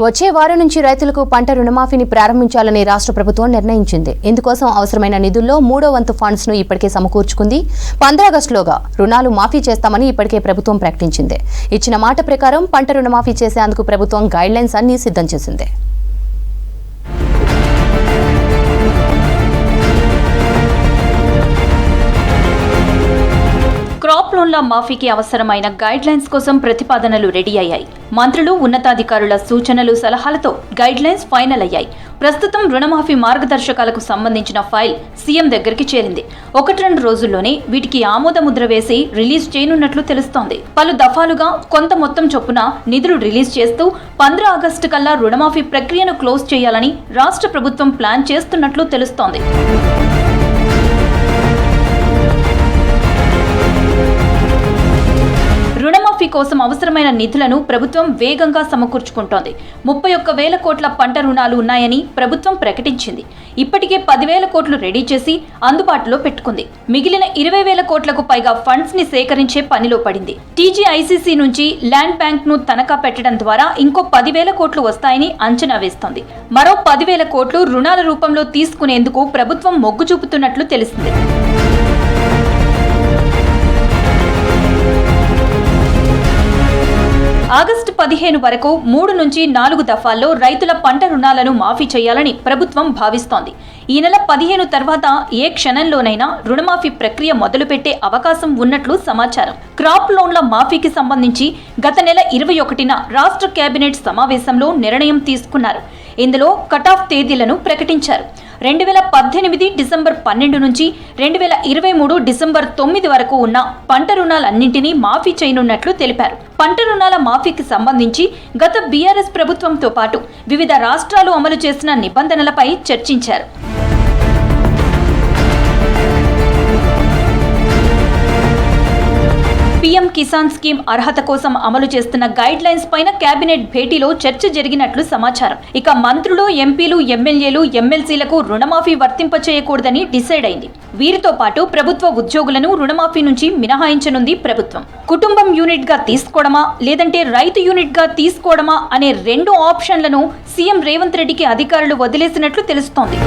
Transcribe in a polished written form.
వచ్చే వారం నుంచి రైతులకు పంట రుణమాఫీని ప్రారంభించాలని రాష్ట్ర ప్రభుత్వం నిర్ణయించింది. ఇందుకోసం అవసరమైన నిధుల్లో 3వ వంతు ఫండ్స్ ను ఇప్పటికే సమకూర్చుకుంది. 15 ఆగస్టులోగా రుణాలు మాఫీ చేస్తామని ఇప్పటికే ప్రభుత్వం ప్రకటించింది. ఇచ్చిన మాట ప్రకారం పంట రుణమాఫీ చేసేందుకు ప్రభుత్వం గైడ్లైన్స్ అన్ని సిద్ధం చేసింది. క్రాప్ లోన్ల మాఫీకి అవసరమైన గైడ్లైన్స్ కోసం ప్రతిపాదనలు రెడీ అయ్యాయి. మంత్రులు, ఉన్నతాధికారుల సూచనలు, సలహాలతో గైడ్లైన్స్ ఫైనల్ అయ్యాయి. ప్రస్తుతం రుణమాఫీ మార్గదర్శకాలకు సంబంధించిన ఫైల్ సీఎం దగ్గరికి చేరింది. 1-2 రోజుల్లోనే వీటికి ఆమోద ముద్ర వేసి రిలీజ్ చేయనున్నట్లు తెలుస్తోంది. పలు దఫాలుగా కొంత మొత్తం చొప్పున నిధులు రిలీజ్ చేస్తూ 15 ఆగస్టు కల్లా రుణమాఫీ ప్రక్రియను క్లోజ్ చేయాలని రాష్ట్ర ప్రభుత్వం ప్లాన్ చేస్తున్నట్లు తెలుస్తోంది. రుణమాఫీ కోసం అవసరమైన నిధులను ప్రభుత్వం వేగంగా సమకూర్చుకుంటోంది. 31,000 కోట్ల పంట రుణాలు ఉన్నాయని ప్రభుత్వం ప్రకటించింది. ఇప్పటికే 10,000 కోట్లు రెడీ చేసి అందుబాటులో పెట్టుకుంది. మిగిలిన 20,000 కోట్లకు పైగా ఫండ్స్ ని సేకరించే పనిలో పడింది. టీజీఐసీసీ నుంచి ల్యాండ్ బ్యాంక్ ను తనఖా పెట్టడం ద్వారా ఇంకో 10,000 కోట్లు వస్తాయని అంచనా వేస్తోంది. మరో 10,000 కోట్లు రుణాల రూపంలో తీసుకునేందుకు ప్రభుత్వం మొగ్గు చూపుతున్నట్లు తెలిసింది. ఆగస్టు 15 వరకు 3 నుంచి 4 దఫాల్లో రైతుల పంట రుణాలను మాఫీ చేయాలని ప్రభుత్వం భావిస్తోంది. ఈ నెల 15 తర్వాత ఏ క్షణంలోనైనా రుణమాఫీ ప్రక్రియ మొదలుపెట్టే అవకాశం ఉన్నట్లు సమాచారం. క్రాప్ లోన్ల మాఫీకి సంబంధించి గత నెల 21న రాష్ట్ర కేబినెట్ సమావేశంలో నిర్ణయం తీసుకున్నారు. ఇందులో కటాఫ్ తేదీలను ప్రకటించారు. 2018 డిసెంబర్ 12 నుంచి 2023 డిసెంబర్ 9 వరకు ఉన్న పంట రుణాలన్నింటినీ మాఫీ చేయనున్నట్లు తెలిపారు. పంట రుణాల మాఫీకి సంబంధించి గత బీఆర్ఎస్ ప్రభుత్వంతో పాటు వివిధ రాష్ట్రాలు అమలు చేసిన నిబంధనలపై చర్చించారు. పీఎం కిసాన్ స్కీమ్ అర్హత కోసం అమలు చేస్తున్న గైడ్ లైన్స్ పైన కేబినెట్ భేటీలో చర్చ జరిగినట్లు సమాచారం. ఇక మంత్రులు, ఎంపీలు, ఎమ్మెల్యేలు, ఎమ్మెల్సీలకు రుణమాఫీ వర్తింప చేయకూడదని డిసైడ్ అయింది. వీరితో పాటు ప్రభుత్వ ఉద్యోగులను రుణమాఫీ నుంచి మినహాయించనుంది ప్రభుత్వం. కుటుంబం యూనిట్ గా తీసుకోవడమా లేదంటే రైతు యూనిట్ గా తీసుకోవడమా అనే 2 ఆప్షన్లను సీఎం రేవంత్ రెడ్డికి అధికారులు వదిలేసినట్లు తెలుస్తోంది.